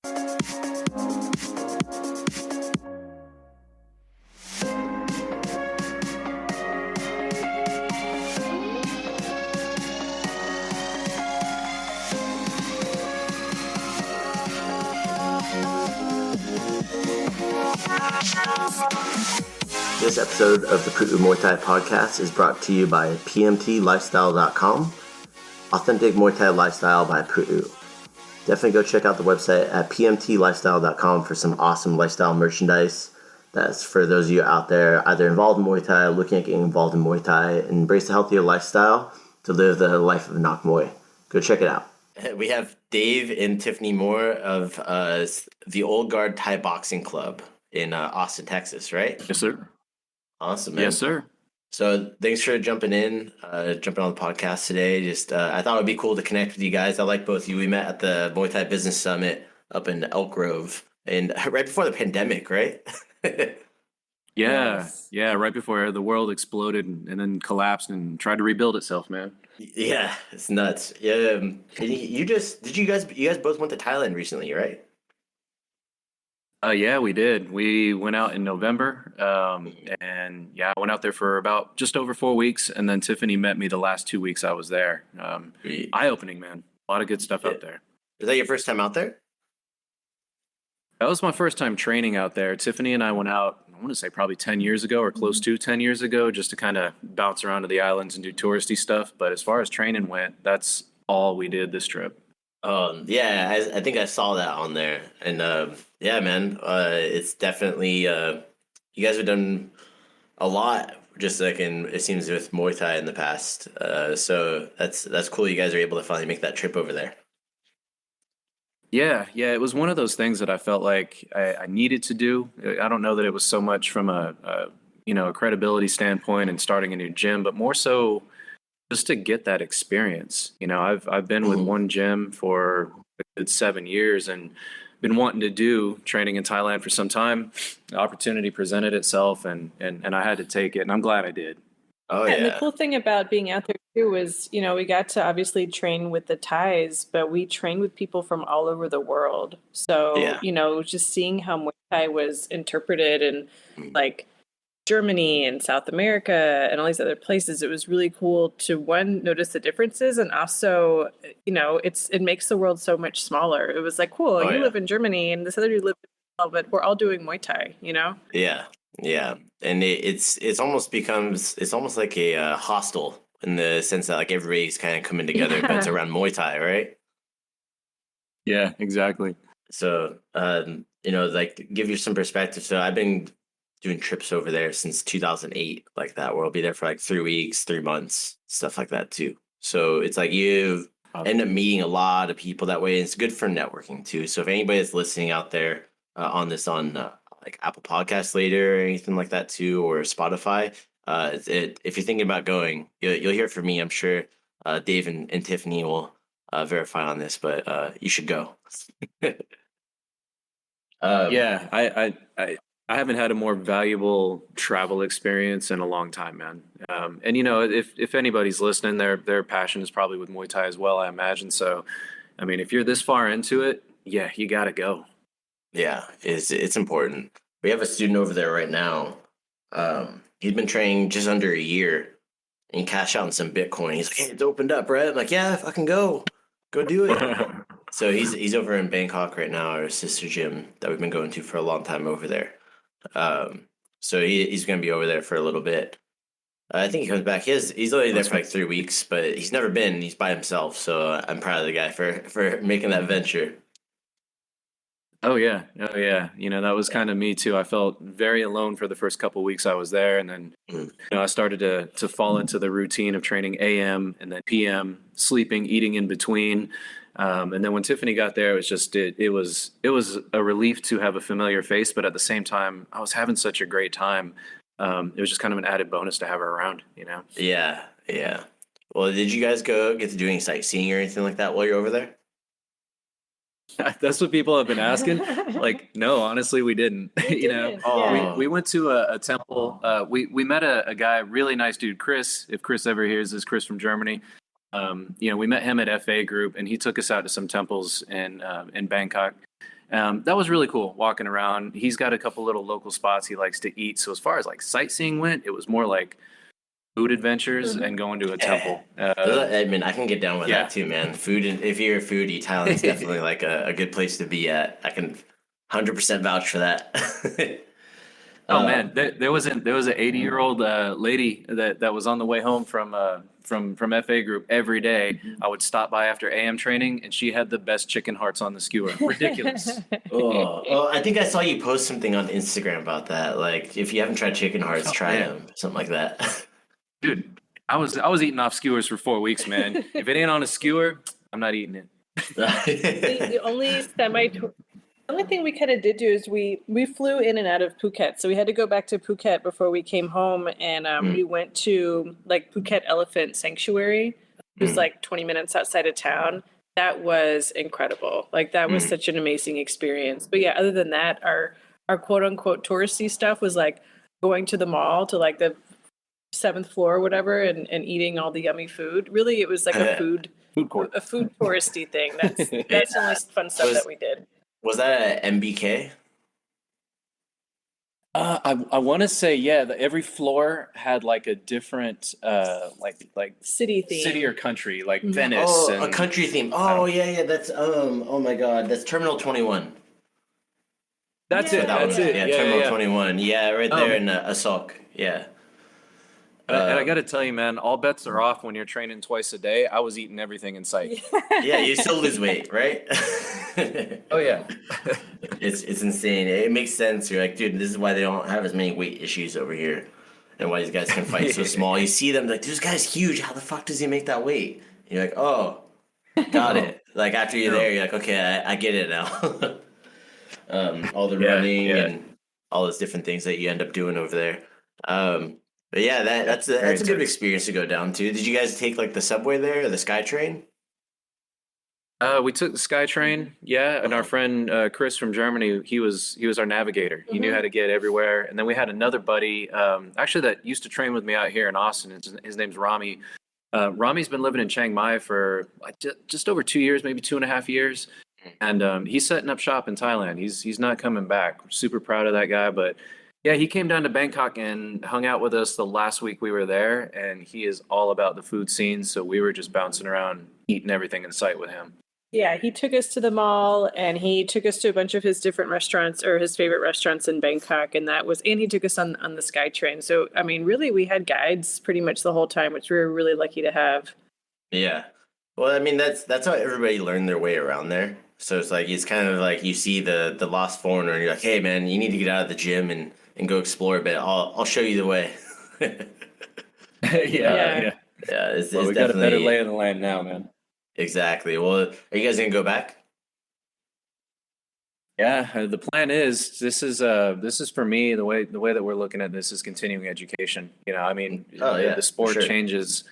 This episode of the Pu'u Muay Thai podcast is brought to you by pmtlifestyle.com, authentic Muay Thai lifestyle by Pu'u. Definitely go check out the website at pmtlifestyle.com for some awesome lifestyle merchandise. That's for those of you out there either involved in Muay Thai, looking at getting involved in Muay Thai, and embrace a healthier lifestyle to live the life of Nak Muay. Go check it out. We have Dave and Tiffany Moore of the Old Guard Thai Boxing Club in Austin, Texas, right? Yes, sir. Awesome, man. Yes, sir. So thanks for jumping on the podcast today. Just I thought it would be cool to connect with you guys. I like both of you. We met at the Muay Thai Business Summit up in Elk Grove, and right before the pandemic, right? Yeah, right before the world exploded and then collapsed and tried to rebuild itself, man. Yeah, it's nuts. Yeah, you guys both went to Thailand recently, right? Yeah, we did. We went out in November, and I went out there for about just over 4 weeks, and then Tiffany met me the last 2 weeks I was there. Eye-opening, man. A lot of good stuff out there. Is that your first time out there? That was my first time training out there. Tiffany and I went out, I want to say probably 10 years ago or close to 10 years ago, just to kind of bounce around to the islands and do touristy stuff. But as far as training went, that's all we did this trip. I think I saw that on there. And man, it's definitely, you guys have done a lot, just like it seems with Muay Thai in the past. So that's cool. You guys are able to finally make that trip over there. Yeah, it was one of those things that I felt like I needed to do. I don't know that it was so much from a credibility standpoint and starting a new gym, but more so just to get that experience. I've been with one gym for a good 7 years and been wanting to do training in Thailand for some time. The opportunity presented itself and I had to take it, and I'm glad I did. Oh, yeah. And the cool thing about being out there too was, we got to obviously train with the Thais, but we trained with people from all over the world. So, just seeing how Muay Thai was interpreted in like Germany and South America and all these other places, it was really cool to notice the differences, and also, it makes the world so much smaller. It was like, cool, you live in Germany and this other dude lives in, but we're all doing Muay Thai, Yeah, and it's almost like a hostel in the sense that like everybody's kind of coming together, but it's around Muay Thai, right? Yeah, exactly. So, like give you some perspective. So I've been doing trips over there since 2008, like that, where I'll be there for like 3 weeks, 3 months, stuff like that too. So it's like you end up meeting a lot of people that way. And it's good for networking too. So if anybody's listening out there on like Apple Podcasts later or anything like that too, or Spotify, if you're thinking about going, you'll hear from me. I'm sure Dave and Tiffany will verify on this, but you should go. I haven't had a more valuable travel experience in a long time, man. And if anybody's listening, their passion is probably with Muay Thai as well, I imagine. So, I mean, if you're this far into it, yeah, you got to go. Yeah, it's important. We have a student over there right now. He's been training just under a year and cashed out in some Bitcoin. He's like, hey, it's opened up, right? I'm like, yeah, I can go do it. So he's over in Bangkok right now, our sister gym that we've been going to for a long time over there. So he's going to be over there for a little bit. I think he comes back. He's only there for like 3 weeks, but he's never been. He's by himself. So I'm proud of the guy for making that venture. Oh yeah. That was kind of me too. I felt very alone for the first couple of weeks I was there, and then I started to fall into the routine of training AM and then PM, sleeping, eating in between. And then when Tiffany got there, it was just it was a relief to have a familiar face, but at the same time, I was having such a great time. It was just kind of an added bonus to have her around, Yeah. Well, did you guys get to do any sightseeing or anything like that while you're over there? That's what people have been asking. Like, no, honestly, we didn't. We went to a temple. We met a guy, really nice dude, Chris. If Chris ever hears this, Chris from Germany. We met him at FA Group, and he took us out to some temples in Bangkok. That was really cool walking around. He's got a couple little local spots he likes to eat. So as far as like sightseeing went, it was more like food adventures and going to a temple. I mean, I can get down with that too, man. Food, if you're a foodie, Thailand's definitely like a good place to be at. I can 100% vouch for that. Oh man, there was an 80-year-old lady that was on the way home from FA group every day. I would stop by after AM training, and she had the best chicken hearts on the skewer. Ridiculous. Oh, I think I saw you post something on Instagram about that. Like, if you haven't tried chicken hearts, try them, something like that. Dude, I was eating off skewers for 4 weeks, man. If it ain't on a skewer, I'm not eating it. The only thing we kind of did do is we flew in and out of Phuket. So we had to go back to Phuket before we came home. And we went to like Phuket Elephant Sanctuary. It was like 20 minutes outside of town. That was incredible. Like that was such an amazing experience. But yeah, other than that, our quote unquote touristy stuff was like going to the mall to like the 7th floor or whatever and eating all the yummy food. Really, it was like a food touristy thing. That's the only fun stuff that we did. Was that at MBK? I want to say every floor had like a different like city theme, city or country, like Venice. Oh, a country theme. Oh yeah. That's oh my God, that's Terminal 21. That's it. Yeah, Terminal 21. Yeah, right there in Asok. Yeah. And I got to tell you, man, all bets are off when you're training twice a day. I was eating everything in sight. Yeah, you still lose weight, right? Oh yeah. It's insane. It makes sense. You're like, dude, this is why they don't have as many weight issues over here, and why these guys can fight so small. You see them like, this guy's huge. How the fuck does he make that weight? And you're like, oh, got it. Like after you're there, you're like, okay, I get it now. All the running and all those different things that you end up doing over there. But yeah, that's a good experience to go down to. Did you guys take like the subway there or the SkyTrain? We took the SkyTrain, and our friend Chris from Germany, he was our navigator. He knew how to get everywhere. And then we had another buddy, actually that used to train with me out here in Austin. His name's Rami. Rami's been living in Chiang Mai for just over 2 years, maybe 2.5 years. And he's setting up shop in Thailand. He's not coming back. We're super proud of that guy, but yeah, he came down to Bangkok and hung out with us the last week we were there, and he is all about the food scene, so we were just bouncing around, eating everything in sight with him. Yeah, he took us to the mall, and he took us to a bunch of his different restaurants, or his favorite restaurants in Bangkok, and he took us on the SkyTrain. So, I mean, really, we had guides pretty much the whole time, which we were really lucky to have. Yeah. Well, I mean, that's how everybody learned their way around there. So it's kind of like you see the lost foreigner, and you're like, hey, man, you need to get out of the gym and go explore a bit. I'll show you the way. Yeah. It's we got a better lay of the land now, man. Exactly. Well, are you guys gonna go back? Yeah, the plan is this is for me the way that we're looking at this is continuing education. I mean, the sport changes,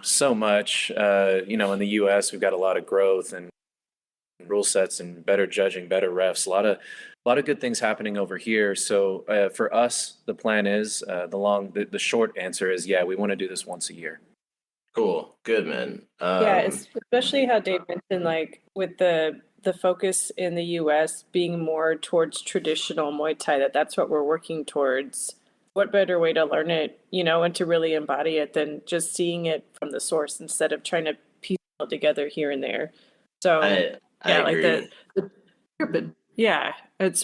so much. In the U.S. we've got a lot of growth and rule sets and better judging, better refs, a lot of good things happening over here. So for us, the plan is the short answer is we want to do this once a year. Cool, good, man. Especially how Dave mentioned, like with the focus in the U.S. being more towards traditional Muay Thai. That's what we're working towards. What better way to learn it, and to really embody it than just seeing it from the source instead of trying to piece it all together here and there. So I agree.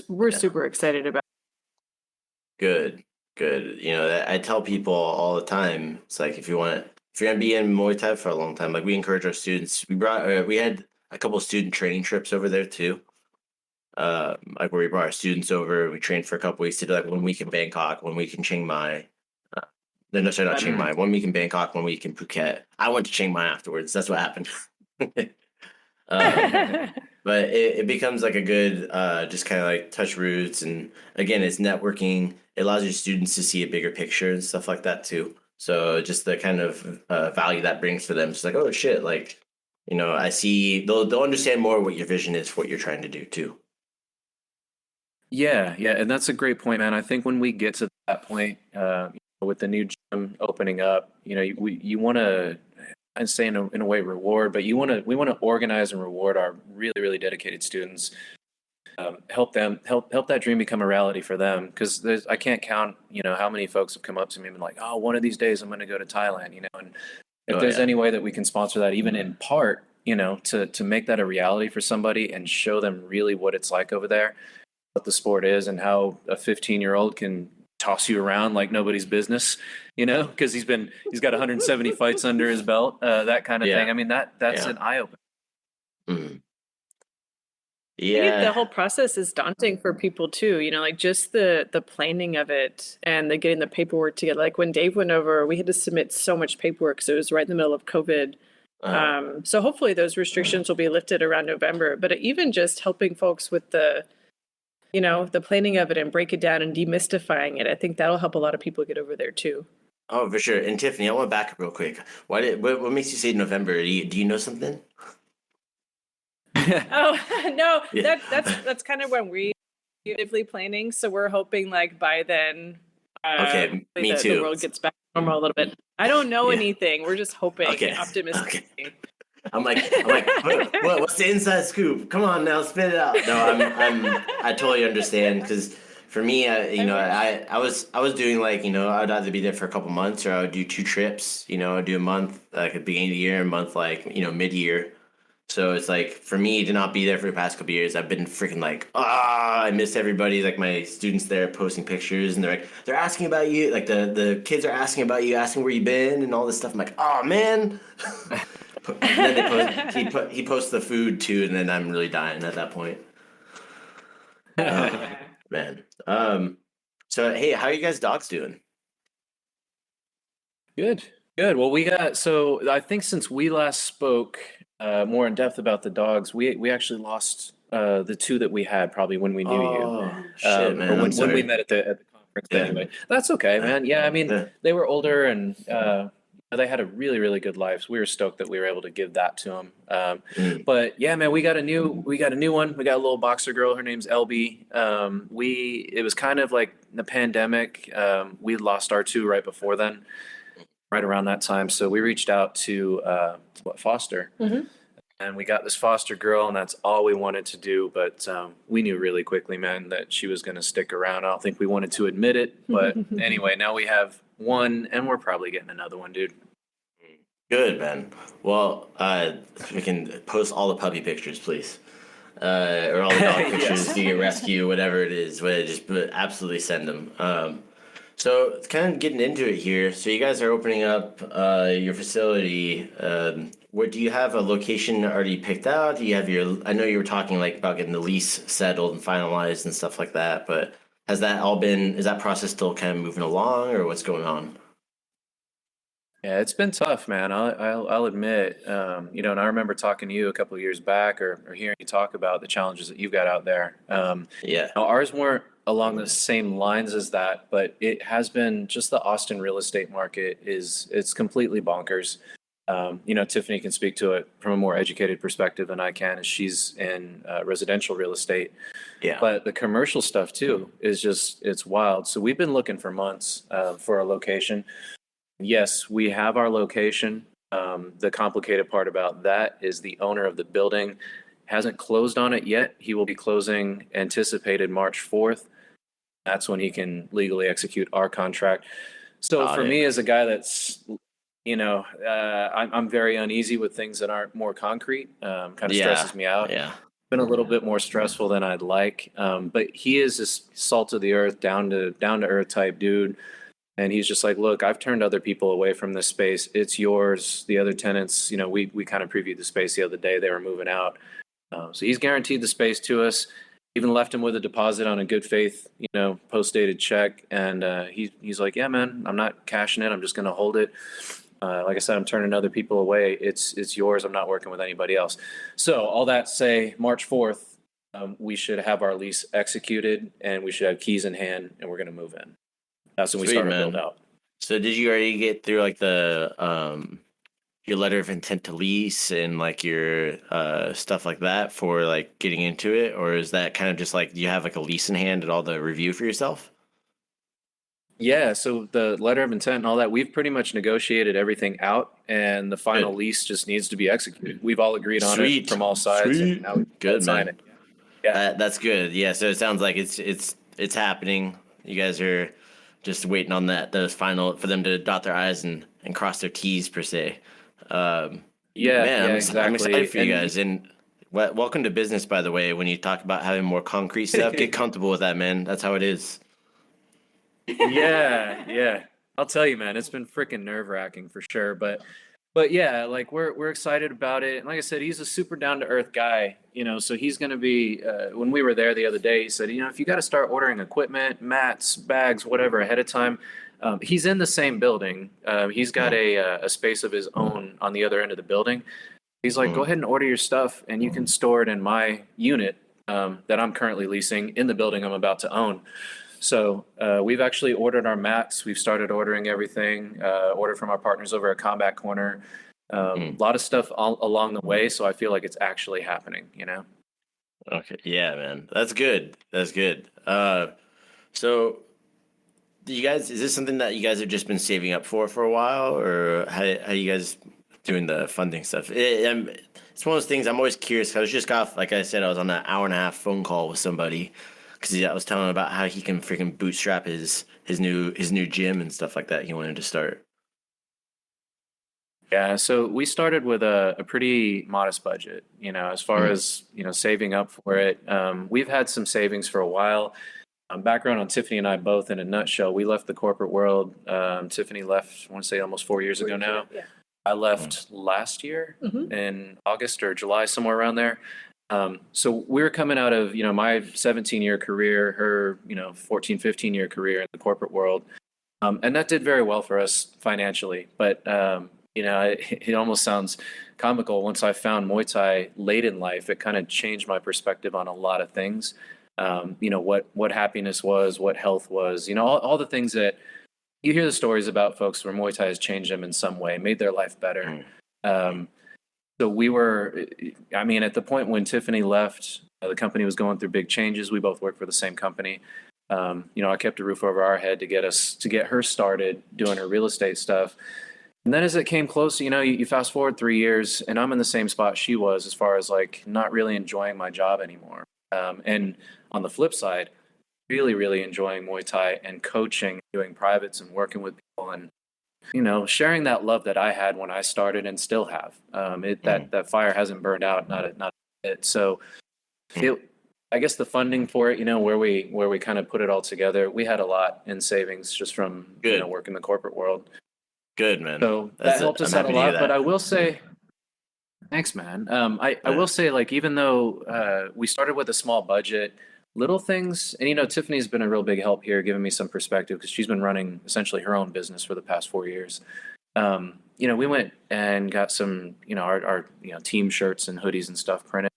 We're super excited about it. Good. I tell people all the time, it's like if you're gonna be in Muay Thai for a long time, like we encourage our students. We had a couple of student training trips over there too. Like where we brought our students over, we trained for a couple weeks to do like 1 week in Bangkok, 1 week in Chiang Mai. No, sorry, not Chiang Mai. 1 week in Bangkok, 1 week in Phuket. I went to Chiang Mai afterwards. That's what happened. But it becomes like a good, just kind of like touch roots. And again, it's networking. It allows your students to see a bigger picture and stuff like that too. So just the kind of value that brings for them. It's like, oh shit, like, I see, they'll understand more what your vision is for what you're trying to do too. Yeah. And that's a great point, man. I think when we get to that point, with the new gym opening up, you want to, I'd say in a way reward, but we want to organize and reward our really, really dedicated students help that dream become a reality for them. Because I can't count, how many folks have come up to me and been like, oh, one of these days I'm going to go to Thailand, and if there's any way that we can sponsor that, even in part, to make that a reality for somebody and show them really what it's like over there, what the sport is, and how a 15-year-old can toss you around like nobody's business, because he's got 170 fights under his belt, that kind of thing. I mean, that's an eye opener. Mm. Yeah. I think the whole process is daunting for people too, like just the planning of it and the getting the paperwork together. Like when Dave went over, we had to submit so much paperwork because it was right in the middle of COVID. So hopefully those restrictions will be lifted around November, but even just helping folks with the planning of it and break it down and demystifying it, I think that'll help a lot of people get over there too. Oh, for sure. And Tiffany, I want to back up real quick. What makes you say November? Do you know something? Oh no, that's kind of when we actively planning. So we're hoping like by then, okay, me too. The world gets back to normal a little bit. I don't know anything. We're just hoping, optimistic. Okay. I'm like, what's the inside scoop? Come on now, spit it out. No, I totally understand, because for me, I was doing like, I'd either be there for a couple months or I would do 2 trips. I'd do a month like at the beginning of the year, and a month like mid-year. So it's like, for me to not be there for the past couple of years, I've been freaking like, I miss everybody. Like my students there posting pictures, and they're asking about you. Like the kids are asking about you, asking where you been and all this stuff. I'm like, oh man. And then he posts the food too, and then I'm really dying at that point. Man. So hey, how are you guys' dogs doing? Good. Well, I think since we last spoke more in depth about the dogs, we actually lost the 2 that we had probably when we knew you. Oh shit, man! Or when we met at the conference. Yeah. Anyway, that's okay, man. Yeah, I mean, they were older and they had a really, really good life. So we were stoked that we were able to give that to them. But yeah, man, we got a new one. We got a little boxer girl. Her name's LB. It was kind of like the pandemic. We lost our 2 right before then, right around that time. So we reached out to foster, and we got this foster girl, and that's all we wanted to do. But we knew really quickly, man, that she was going to stick around. I don't think we wanted to admit it, but anyway, now we have 1, and we're probably getting another one, dude. Good, man. Well, we can post all the puppy pictures, please, or all the dog pictures. Do your rescue, whatever it is. But absolutely send them. So it's kind of getting into it here. So you guys are opening up your facility. Where do you have a location already picked out? Do you have I know you were talking like about getting the lease settled and finalized and stuff like that, but is that process still kind of moving along, or what's going on? Yeah, it's been tough, man. I'll admit, and I remember talking to you a couple of years back, or hearing you talk about the challenges that you've got out there. Yeah. Now, ours weren't along the same lines as that, but it has been just the Austin real estate market it's completely bonkers. Tiffany can speak to it from a more educated perspective than I can, as she's in residential real estate. Yeah. But the commercial stuff too is it's wild. So we've been looking for months for a location. Yes, we have our location. The complicated part about that is the owner of the building hasn't closed on it yet. He will be closing anticipated March 4th. That's when he can legally execute our contract. So for me, as a guy that's, I'm very uneasy with things that aren't more concrete. Kind of stresses me out. Yeah. Been a little bit more stressful than I'd like. But he is this salt of the earth, down to earth type dude. And he's just like, look, I've turned other people away from this space. It's yours. The other tenants, we kind of previewed the space the other day. They were moving out. So he's guaranteed the space to us. Even left him with a deposit on a good faith, post-dated check. And he's like, yeah, man, I'm not cashing it. I'm just going to hold it. Like I said, I'm turning other people away. It's yours. I'm not working with anybody else. So all that say, March 4th, we should have our lease executed, and we should have keys in hand, and we're going to move in. That's when we start our build out. So did you already get through like the your letter of intent to lease and like your stuff like that for like getting into it, or is that kind of just like, do you have like a lease in hand and all the review for yourself? Yeah, so the letter of intent and all that, we've pretty much negotiated everything out, and the final lease just needs to be executed. We've all agreed on it from all sides. And now we good, sign man. it. Yeah. That's good. Yeah. So it sounds like it's happening. You guys are just waiting on those final for them to dot their I's and cross their T's per se. Yeah, Man, yeah, I'm excited exactly. for you guys. And welcome to business, by the way. When you talk about having more concrete stuff, get comfortable with that, man. That's how it is. Yeah. I'll tell you, man, it's been freaking nerve-wracking for sure. But yeah, like we're excited about it. And like I said, he's a super down-to-earth guy, so he's going to be, when we were there the other day, he said, if you got to start ordering equipment, mats, bags, whatever ahead of time, he's in the same building. He's got a space of his own on the other end of the building. He's like, go ahead and order your stuff and you can store it in my unit that I'm currently leasing in the building I'm about to own. So we've actually ordered our mats. We've started ordering everything, ordered from our partners over at Combat Corner. A lot of stuff along the way. So I feel like it's actually happening, Okay. Yeah, man. That's good. That's good. So is this something that you guys have just been saving up for a while, or how you guys doing the funding stuff? It's one of those things I'm always curious. I was just like I said, I was on an hour and a half phone call with somebody because I was telling him about how he can freaking bootstrap his new gym and stuff like that he wanted to start. Yeah, so we started with a pretty modest budget, as far as, saving up for it. We've had some savings for a while. Background on Tiffany and I both in a nutshell. We left the corporate world. Tiffany left, I want to say almost 4 years ago now. Yeah. I left last year in August or July, somewhere around there. So we were coming out of, my 17-year career, her, 14, 15-year career in the corporate world. And that did very well for us financially. But, it almost sounds comical. Once I found Muay Thai late in life, it kind of changed my perspective on a lot of things. What happiness was, what health was, all the things that you hear the stories about folks where Muay Thai has changed them in some way, made their life better. So we were, at the point when Tiffany left, the company was going through big changes. We both worked for the same company. I kept a roof over our head to get her started doing her real estate stuff. And then as it came close, you fast forward 3 years and I'm in the same spot she was as far as like not really enjoying my job anymore. And on the flip side, really, really enjoying Muay Thai and coaching, doing privates and working with people and, sharing that love that I had when I started and still have. That fire hasn't burned out, not a bit. So I guess the funding for it, where we kind of put it all together, we had a lot in savings just from, working the corporate world. Good, man. So that helped us out a lot. But I will say, thanks, man. I will say, like, even though we started with a small budget, little things, and Tiffany's been a real big help here, giving me some perspective because she's been running essentially her own business for the past 4 years. We went and got some, our team shirts and hoodies and stuff printed.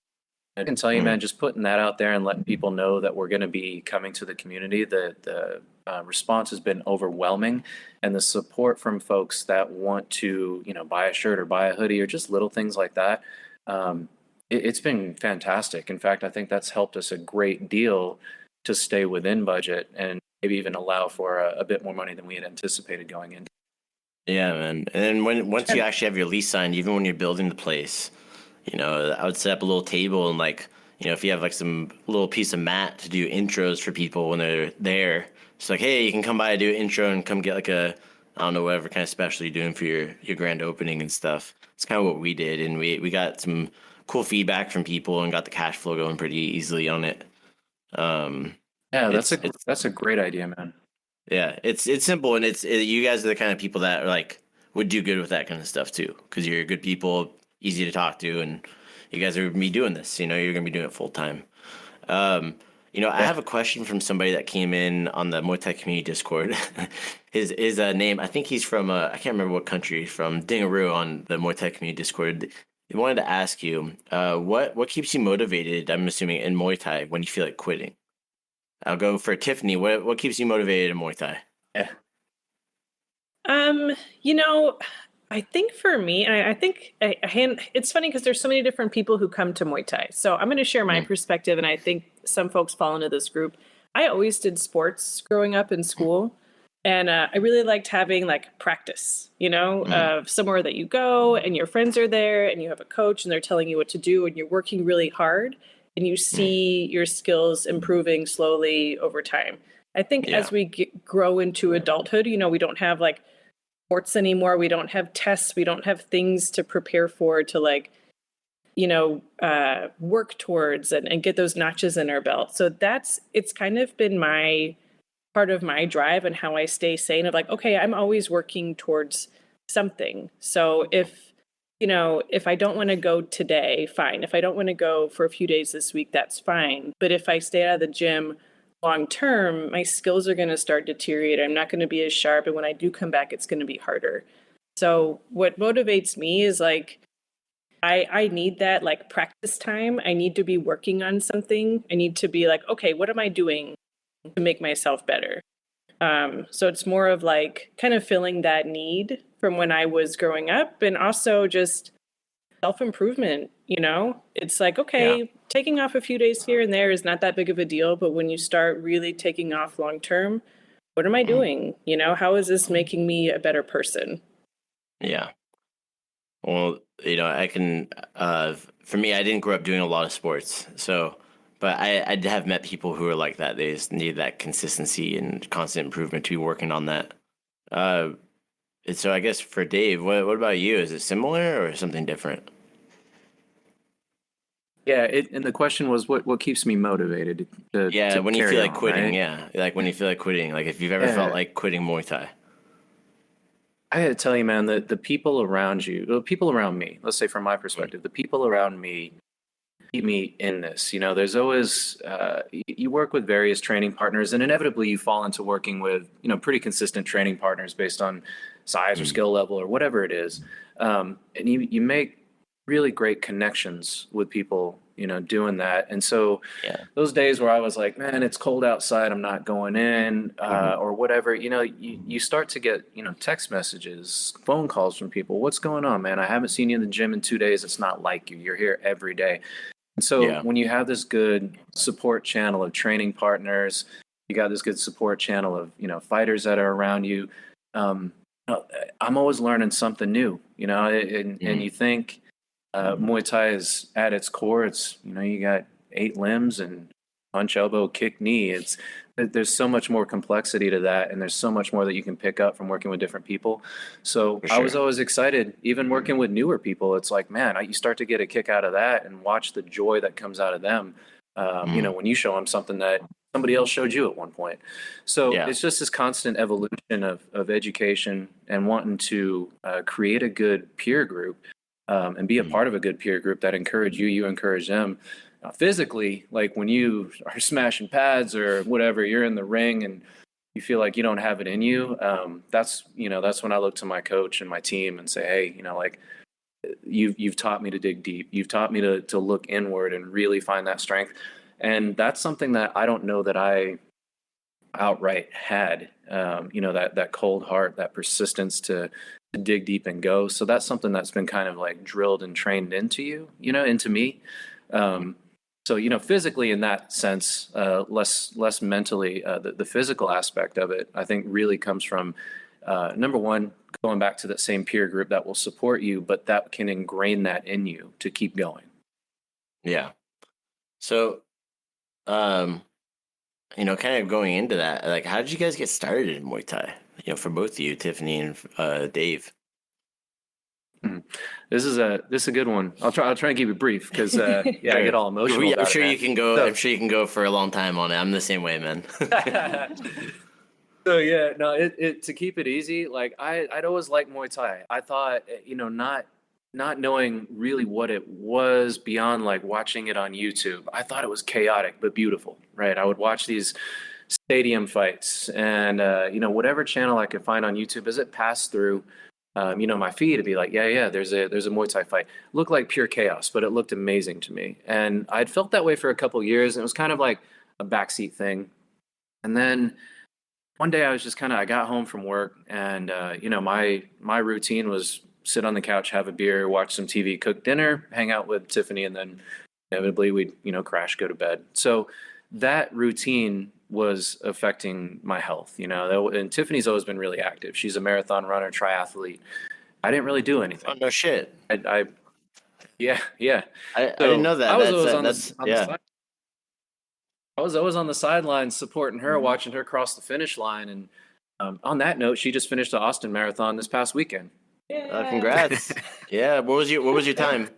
I can tell you, man, just putting that out there and letting people know that we're going to be coming to the community, the response has been overwhelming, and the support from folks that want to, buy a shirt or buy a hoodie or just little things like that. It's been fantastic. In fact, I think that's helped us a great deal to stay within budget and maybe even allow for a bit more money than we had anticipated going in. Yeah, man. And then once you actually have your lease signed, even when you're building the place, I would set up a little table and if you have like some little piece of mat to do intros for people when they're there, it's like, hey, you can come by and do an intro and come get like I don't know, whatever kind of special you're doing for your grand opening and stuff. It's kind of what we did. And we got some cool feedback from people and got the cash flow going pretty easily on it. That's a great idea, man. Yeah, it's simple, and you guys are the kind of people that are like would do good with that kind of stuff too, because you're good people, easy to talk to, and you guys are gonna be doing this. You're gonna be doing it full time. I have a question from somebody that came in on the Muay Thai community Discord. his name, I think he's from I can't remember what country he's from. Dingaroo on the Muay Thai community Discord. He wanted to ask you, what keeps you motivated? I'm assuming in Muay Thai when you feel like quitting. I'll go for Tiffany. What keeps you motivated in Muay Thai? Yeah. I think for me, and I think it's funny because there's so many different people who come to Muay Thai. So I'm going to share my perspective, and I think some folks fall into this group. I always did sports growing up in school, and I really liked having like practice, somewhere that you go and your friends are there and you have a coach and they're telling you what to do and you're working really hard. and you see your skills improving slowly over time. I think as we grow into adulthood, you know, we don't have like sports anymore. We don't have tests. We don't have things to prepare for, to like, you know, work towards and get those notches in our belt. So it's kind of been my part of my drive and how I stay sane of like, okay, I'm always working towards something. So if, you know, if I don't want to go today, fine. If I don't want to go for a few days this week, that's fine. But if I stay out of the gym long term, my skills are going to start deteriorate. I'm not going to be as sharp. And when I do come back, it's going to be harder. So what motivates me is like, I need that like practice time. I need to be working on something. I need to be like, okay, what am I doing to make myself better? So it's more of like kind of filling that need from when I was growing up, and also just self-improvement, you know? It's like, okay, taking off a few days here and there is not that big of a deal, but when you start really taking off long term, what am I doing? You know, how is this making me a better person? Yeah. Well, you know, I can, for me, I didn't grow up doing a lot of sports. So, but I have met people who are like that. They just need that consistency and constant improvement to be working on that. And so I guess for Dave, what about you? Is it similar or something different? Yeah, and the question was what keeps me motivated to When you carry feel like on, quitting, right? like when you feel like quitting, like if you've ever felt like quitting Muay Thai. I gotta tell you, man, that the people around you, the people around me, let's say from my perspective, the people around me keep me in this. You know, there's always, you work with various training partners, and inevitably you fall into working with, you know, pretty consistent training partners based on size or skill level or whatever it is. And you make really great connections with people, you know, doing that. And so those days where I was like, man, it's cold outside, I'm not going in, or whatever, you know, you start to get, you know, text messages, phone calls from people. What's going on, man? I haven't seen you in the gym in 2 days. It's not like you. You're here every day. And so when you have this good support channel of training partners, you got this good support channel of, you know, fighters that are around you. I'm always learning something new, you know, and you think Muay Thai is at its core. It's, you know, you got 8 limbs and punch, elbow, kick, knee. There's so much more complexity to that, and there's so much more that you can pick up from working with different people. So I was always excited, even working with newer people. It's like, man, you start to get a kick out of that and watch the joy that comes out of them. You know, when you show them something that somebody else showed you at one point. So it's just this constant evolution of education and wanting to create a good peer group and be a part of a good peer group that encourage you, you encourage them. Physically, like when you are smashing pads or whatever, you're in the ring and you feel like you don't have it in you. That's when I look to my coach and my team and say, hey, you know, like you've taught me to dig deep. You've taught me to look inward and really find that strength. And that's something that I don't know that I outright had, you know, that cold heart, that persistence to dig deep and go. So that's something that's been kind of like drilled and trained into you, you know, into me. So, you know, physically in that sense, less mentally, the physical aspect of it, I think really comes from, number one, going back to that same peer group that will support you, but that can ingrain that in you to keep going. Yeah. So, you know, kind of going into that, like, how did you guys get started in Muay Thai? You know, for both of you, Tiffany and Dave. This is a good one. I'll try and keep it brief because I get all emotional. I'm sure you can go. I'm sure you can go for a long time on it. I'm the same way, man. So yeah, no, to keep it easy, like I'd always liked Muay Thai. I thought, you know, not knowing really what it was beyond like watching it on YouTube. I thought it was chaotic but beautiful, right? I would watch these stadium fights and you know, whatever channel I could find on YouTube as it passed through. You know, my feed to be like, there's a Muay Thai fight. Looked like pure chaos, but it looked amazing to me. And I'd felt that way for a couple of years, and it was kind of like a backseat thing. And then one day I got home from work, and you know, my routine was sit on the couch, have a beer, watch some TV, cook dinner, hang out with Tiffany, and then inevitably we'd, you know, crash, go to bed. So that routine was affecting my health, you know, and Tiffany's always been really active. She's a marathon runner, triathlete. I didn't really do anything. Oh, no shit. I Yeah, yeah. I didn't know that. I was always on the yeah. side. I was always on the sidelines supporting her, watching her cross the finish line. And on that note, she just finished the Austin Marathon this past weekend. Congrats. Yeah. What was your time?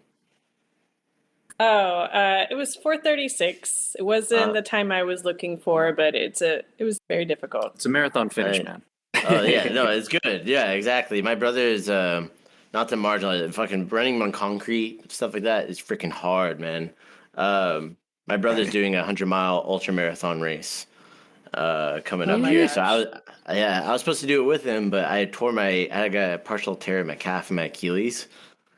Oh, it was 4:36. It wasn't the time I was looking for, but it was very difficult. It's a marathon finish, man. Oh yeah, no, it's good. Yeah, exactly. My brother is not to marginalize it, fucking running on concrete stuff like that is freaking hard, man. My brother's doing a 100-mile ultra marathon race coming up here. Gosh. So I was supposed to do it with him, but I had a partial tear in my calf and my Achilles.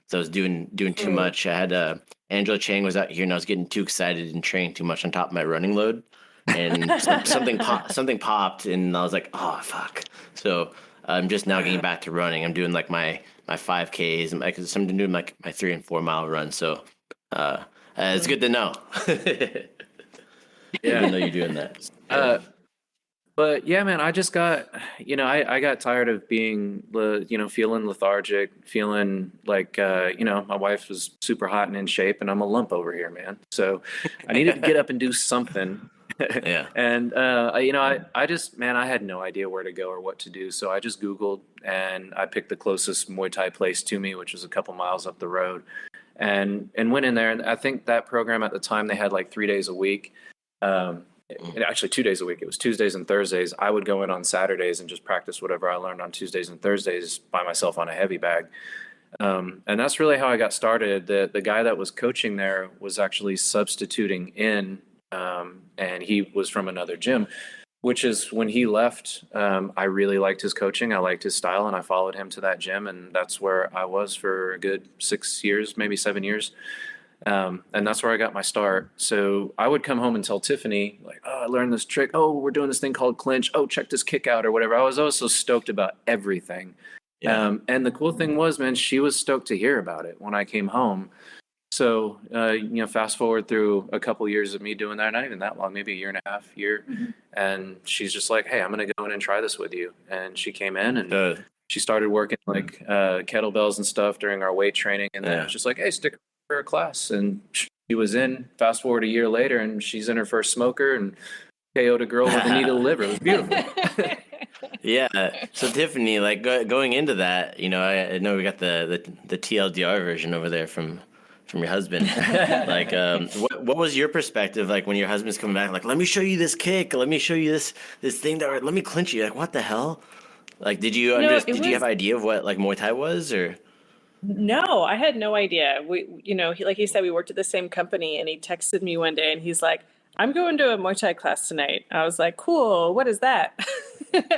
So I was doing too much. I had Angela Chang was out here, and I was getting too excited and trained too much on top of my running load, and something popped, and I was like, oh fuck. So I'm just now getting back to running. I'm doing like my 5Ks, and so I'm doing like my 3 and 4 mile run. So it's good to know. Yeah, even though you're doing that. But yeah, man, I just got, I got tired of being, feeling lethargic, feeling like, my wife was super hot and in shape, and I'm a lump over here, man. So I needed to get up and do something. Yeah. And, I just, man, I had no idea where to go or what to do. So I just Googled, and I picked the closest Muay Thai place to me, which was a couple miles up the road, and went in there. And I think that program at the time, they had like 3 days a week. Actually 2 days a week. It was Tuesdays and Thursdays. I would go in on Saturdays and just practice whatever I learned on Tuesdays and Thursdays by myself on a heavy bag. And that's really how I got started. The guy that was coaching there was actually substituting in, and he was from another gym, which is when he left, I really liked his coaching. I liked his style, and I followed him to that gym, and that's where I was for a good 6 years, maybe 7 years. And that's where I got my start. So I would come home and tell Tiffany, like, oh, I learned this trick. Oh, we're doing this thing called clinch. Oh, check this kick out or whatever. I was always so stoked about everything. Yeah. And the cool thing was, man, she was stoked to hear about it when I came home. So, fast forward through a couple years of me doing that, not even that long, maybe a year and a half. Mm-hmm. And she's just like, hey, I'm going to go in and try this with you. And she came in and she started working like kettlebells and stuff during our weight training. And then it was just like, hey, stick for a class. And she was in. Fast forward a year later, and she's in her first smoker and KO'd a girl with a needle liver. It was beautiful. Yeah. So Tiffany, like going into that, I know we got the TLDR version over there from your husband. Like, what was your perspective like when your husband's coming back? Like, let me show you this kick. Let me show you this thing that let me clinch you. Like, what the hell? Like, did you did you have an idea of what like Muay Thai was or? No, I had no idea. Like he said, we worked at the same company, and he texted me one day and he's like, I'm going to a Muay Thai class tonight. I was like, cool. What is that?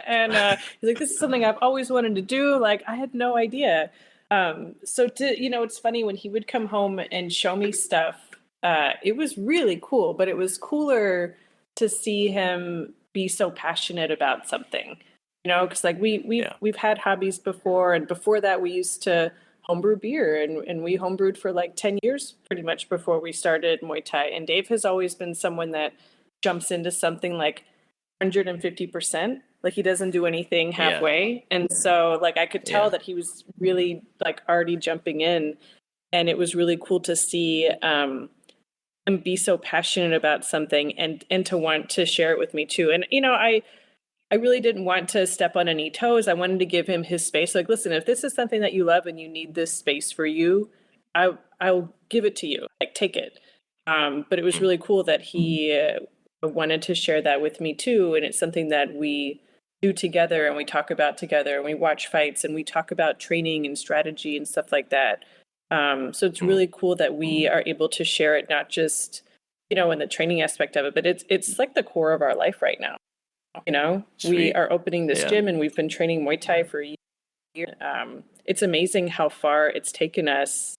And he's like, this is something I've always wanted to do. Like, I had no idea. So it's funny when he would come home and show me stuff. It was really cool, but it was cooler to see him be so passionate about something, because like we've had hobbies before. And before that, we used to homebrew beer, and we homebrewed for like 10 years pretty much before we started Muay Thai. And Dave has always been someone that jumps into something like 150%. Like, he doesn't do anything halfway. And so like I could tell that he was really like already jumping in, and it was really cool to see him be so passionate about something and to want to share it with me too. And I really didn't want to step on any toes. I wanted to give him his space. Like, listen, if this is something that you love and you need this space for you, I'll give it to you. Like, take it. But it was really cool that he wanted to share that with me too. And it's something that we do together, and we talk about together, and we watch fights, and we talk about training and strategy and stuff like that. So it's really cool that we are able to share it, not just, in the training aspect of it, but it's like the core of our life right now. We are opening this gym, and we've been training Muay Thai for a year. It's amazing how far it's taken us,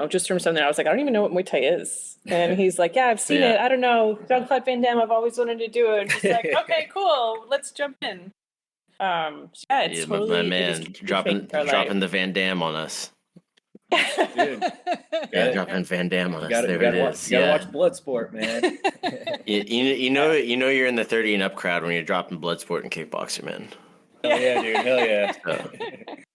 just from something I was like, I don't even know what Muay Thai is. And he's like, yeah, I've seen it. I don't know. Jean-Claude Van Damme, I've always wanted to do it. Just like, okay, cool. Let's jump in. It's totally... My man, dropping the Van Damme on us. Dude. Dropping Van Damme on us. There it is. You gotta watch Bloodsport, man. you know you're in the 30 and up crowd when you're dropping Bloodsport and kickboxer, man. Hell yeah, dude. Hell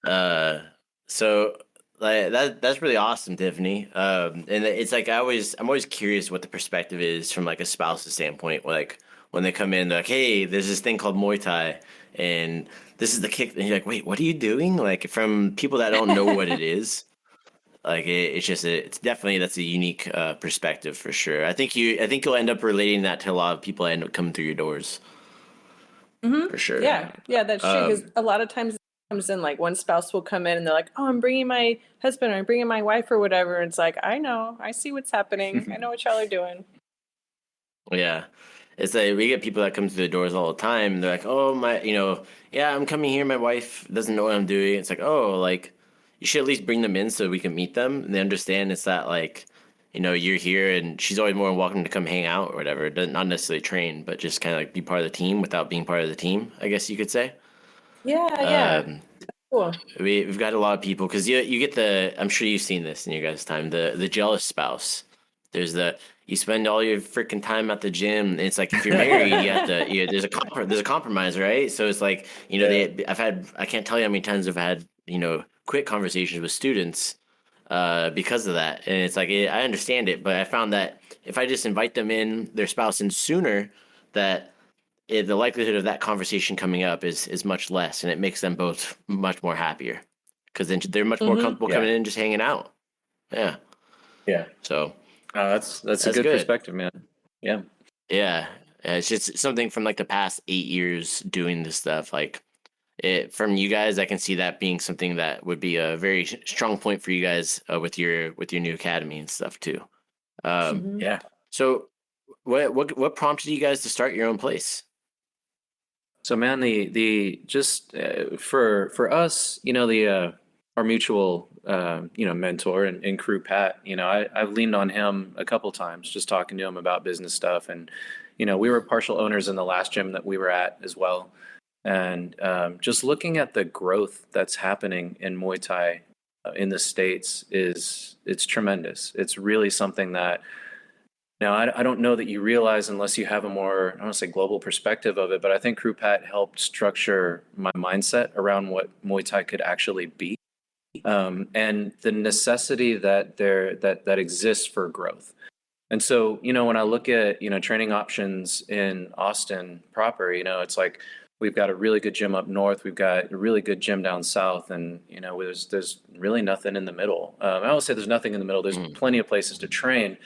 yeah. So Like that's really awesome, Tiffany. And it's like I'm always curious what the perspective is from like a spouse's standpoint. Like when they come in, they're like, "Hey, there's this thing called Muay Thai, and this is the kick." And you're like, "Wait, what are you doing?" Like from people that don't know what it is. Like it's just it's definitely that's a unique perspective for sure. I think you'll end up relating that to a lot of people that end up coming through your doors for sure. Yeah, that's true. Because a lot of times it comes in like one spouse will come in and they're like, "Oh, I'm bringing my husband or I'm bringing my wife or whatever." And it's like, I know, I see what's happening. I know what y'all are doing. Yeah. It's like we get people that come through the doors all the time. And they're like, "Oh my, yeah, I'm coming here. My wife doesn't know what I'm doing." It's like, "Oh, like you should at least bring them in so we can meet them." And they understand it's that like, you're here and she's always more than welcome to come hang out or whatever. Not necessarily train, but just kind of like be part of the team without being part of the team, I guess you could say. Yeah. Cool. We've got a lot of people because you get I'm sure you've seen this in your guys' time, the jealous spouse. There's you spend all your freaking time at the gym. And it's like if you're married, you have to. There's a compromise, right? So it's like I can't tell you how many times I've had quick conversations with students because of that, and it's like I understand it, but I found that if I just invite them in, their spouse in sooner, that the likelihood of that conversation coming up is much less, and it makes them both much more happier because then they're much more comfortable coming in and just hanging out. Yeah. Yeah. So that's a good perspective, man. Yeah. Yeah. It's just something from like the past 8 years doing this stuff. Like from you guys, I can see that being something that would be a very strong point for you guys with your new academy and stuff too. Yeah. So what prompted you guys to start your own place? So man, the just for us, our mutual mentor and crew Pat, I've leaned on him a couple times, just talking to him about business stuff, and we were partial owners in the last gym that we were at as well, and just looking at the growth that's happening in Muay Thai in the States it's tremendous. It's really something that. Now, I don't know that you realize unless you have a more, I don't want to say global perspective of it, but I think Crew Pat helped structure my mindset around what Muay Thai could actually be, and the necessity that exists for growth. And so, when I look at, training options in Austin proper, it's like we've got a really good gym up north, we've got a really good gym down south, and, there's really nothing in the middle. I don't say there's nothing in the middle, there's plenty of places to train.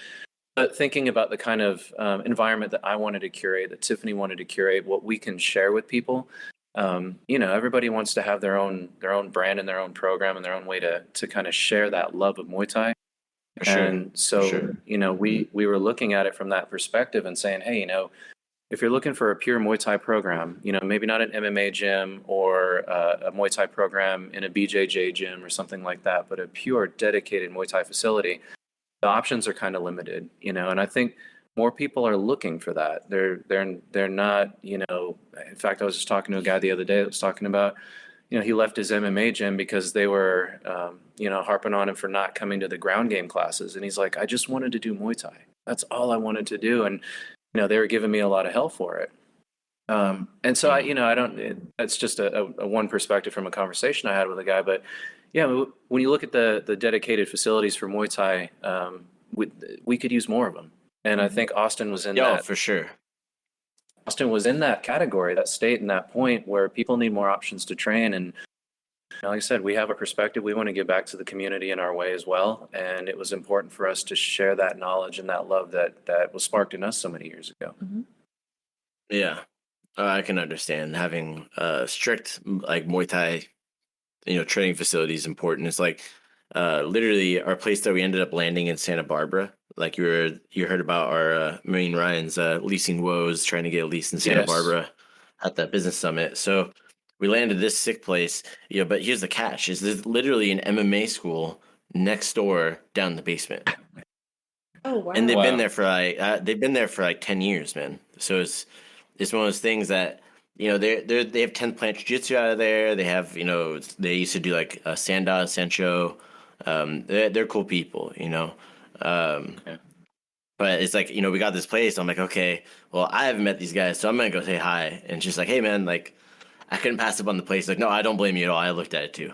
But thinking about the kind of environment that I wanted to curate, that Tiffany wanted to curate, what we can share with people, everybody wants to have their own brand and their own program and their own way to kind of share that love of Muay Thai. Sure. And so, we were looking at it from that perspective and saying, hey, if you're looking for a pure Muay Thai program, maybe not an MMA gym or a Muay Thai program in a BJJ gym or something like that, but a pure dedicated Muay Thai facility, the options are kind of limited, and I think more people are looking for that. They're not, in fact, I was just talking to a guy the other day that was talking about, he left his MMA gym because they were, harping on him for not coming to the ground game classes. And he's like, I just wanted to do Muay Thai. That's all I wanted to do. And, they were giving me a lot of hell for it. And so that's just a one perspective from a conversation I had with a guy, but yeah, when you look at the dedicated facilities for Muay Thai, we could use more of them. And I think Austin was in that. For sure. Austin was in that category, that state, and that point where people need more options to train. And like I said, we have a perspective. We want to give back to the community in our way as well. And it was important for us to share that knowledge and that love that was sparked in us so many years ago. Mm-hmm. Yeah. I can understand having strict like Muay Thai training facility is important. It's like literally our place that we ended up landing in Santa Barbara. Like you heard about our Marine Ryan's leasing woes, trying to get a lease in Santa Barbara at that business summit. So we landed this sick place, but here's the catch: is there's literally an MMA school next door down the basement. Oh wow! And they've been there for like 10 years, man. So it's one of those things that. They have 10 plant jiu-jitsu out of there. They have, they used to do like Sanda, Sancho. They're cool people, But it's like, we got this place. I'm like, okay, well, I haven't met these guys, so I'm going to go say hi. And just like, hey, man, like, I couldn't pass up on the place. Like, no, I don't blame you at all. I looked at it too.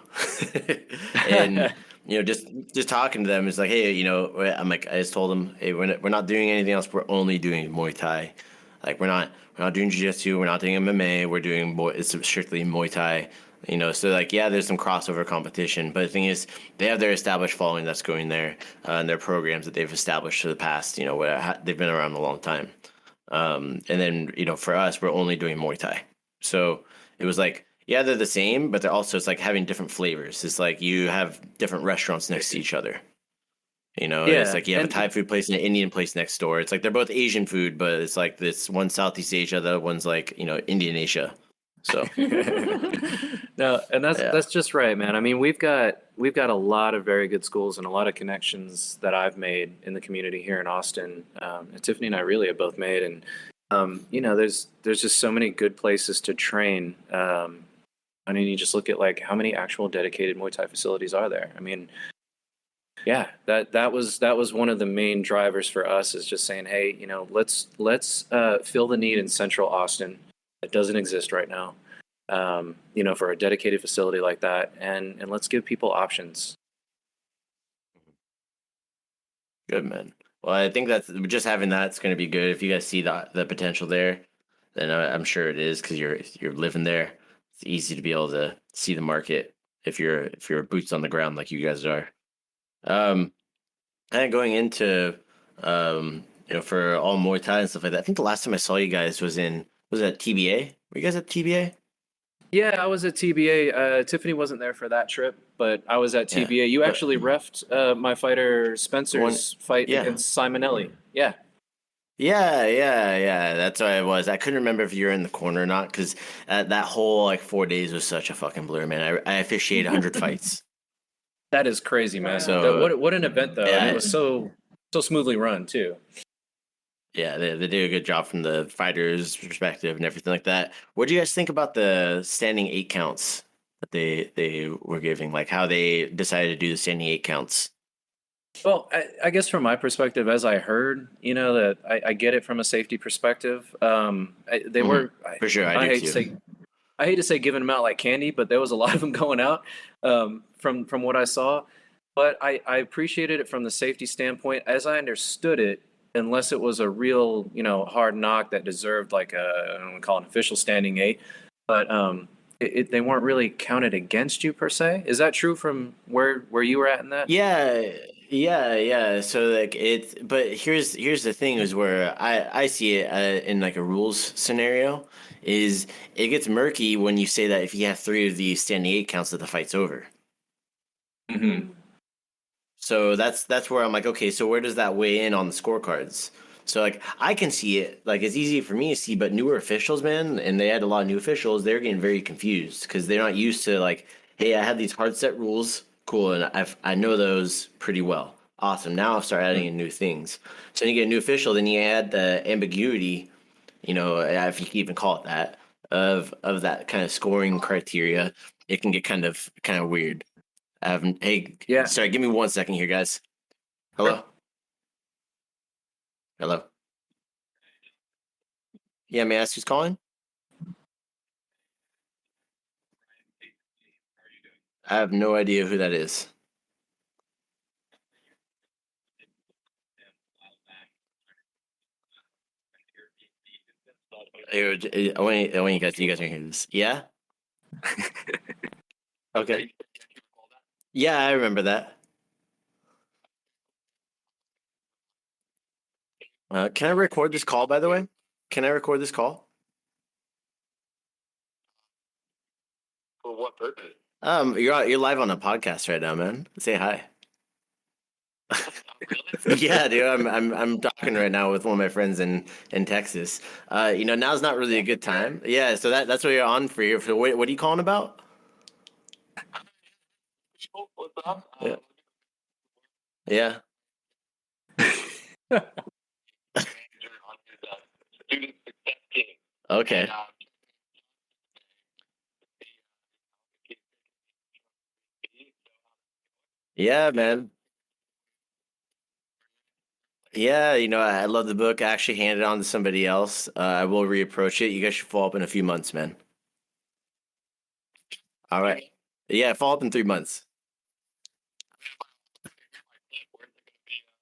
And, just talking to them, it's like, hey, I'm like, I just told them, hey, we're not doing anything else. We're only doing Muay Thai. Like we're not doing jiu-jitsu. We're not doing MMA. It's strictly Muay Thai. So like, yeah, there's some crossover competition, but the thing is, they have their established following that's going there, and their programs that they've established for the past, they've been around a long time. And then, for us, we're only doing Muay Thai. So it was like, yeah, they're the same, but it's like having different flavors. It's like you have different restaurants next to each other. It's Yeah, like you have a Thai food place and an Indian place next door. It's like they're both Asian food, but it's like this one Southeast Asia, the other one's like, Indian Asia. So no, and yeah. that's just right, man. I mean, we've got a lot of very good schools and a lot of connections that I've made in the community here in Austin. And Tiffany and I really have both made, and there's just so many good places to train. I mean, you just look at like how many actual dedicated Muay Thai facilities are there. I mean, yeah, that was one of the main drivers for us, is just saying, hey, let's fill the need in Central Austin that doesn't exist right now. For a dedicated facility like that, and let's give people options. Good, man. Well, I think that's just having that's going to be good. If you guys see the potential there, then I'm sure it is, because you're living there. It's easy to be able to see the market if you're boots on the ground like you guys are. Um, and going into for all Muay Thai and stuff like that. I think the last time I saw you guys was at TBA. Were you guys at TBA? Yeah, I was at TBA. Tiffany wasn't there for that trip, but I was at Yeah, TBA. You but actually refed my fighter Spencer's fight yeah. against Simonelli. Yeah. Yeah. That's what it was. I couldn't remember if you were in the corner or not, because that whole like 4 days was such a fucking blur, man. I officiated 100 fights. That is crazy, man. So What an event, though, and yeah, it was so smoothly run too. yeah, they did a good job from the fighters' perspective and everything like that. What do you guys think about the standing 8 counts that they were giving? Like how they decided to do the standing 8 counts? Well, I guess from my perspective, as I heard, that I get it from a safety perspective. They were, For sure, I do too. I hate to say giving them out like candy, but there was a lot of them going out from what I saw. But I appreciated it from the safety standpoint. As I understood it, unless it was a real, hard knock that deserved like I don't want to call it an official standing 8, but they weren't really counted against you per se. Is that true from where you were at in that? Yeah. So like but here's the thing is where I see it in like a rules scenario is it gets murky when you say that if you have 3 of the standing 8 counts that the fight's over. Mm-hmm. So that's where I'm like, okay, so where does that weigh in on the scorecards? So like I can see it, like it's easy for me to see, but newer officials, man, and they had a lot of new officials, they're getting very confused because they're not used to like, hey, I have these hard set rules, cool, and I know those pretty well. Awesome. Now I'll start adding in new things. So then you get a new official, then you add the ambiguity, if you can even call it that, of that kind of scoring criteria. It can get kind of weird. Hey, Yeah. sorry, give me 1 second here, guys. Hello? Hello? Yeah, may I ask who's calling? I have no idea who that is. I want you guys to hear this. Yeah? Okay. Yeah, I remember that. Can I record this call, by the way? Can I record this call? For what purpose? You're live on a podcast right now, man. Say hi. Really? Yeah, dude, I'm talking right now with one of my friends in Texas. Now's not really a good time. Yeah, so that's what you're on for here. So what are you calling about? What's up? Yeah. Yeah. Manager on his student success team. Okay. And, Yeah, man. Yeah, I love the book. I actually handed it on to somebody else. I will reapproach it. You guys should follow up in a few months, man. All right. Yeah, follow up in 3 months.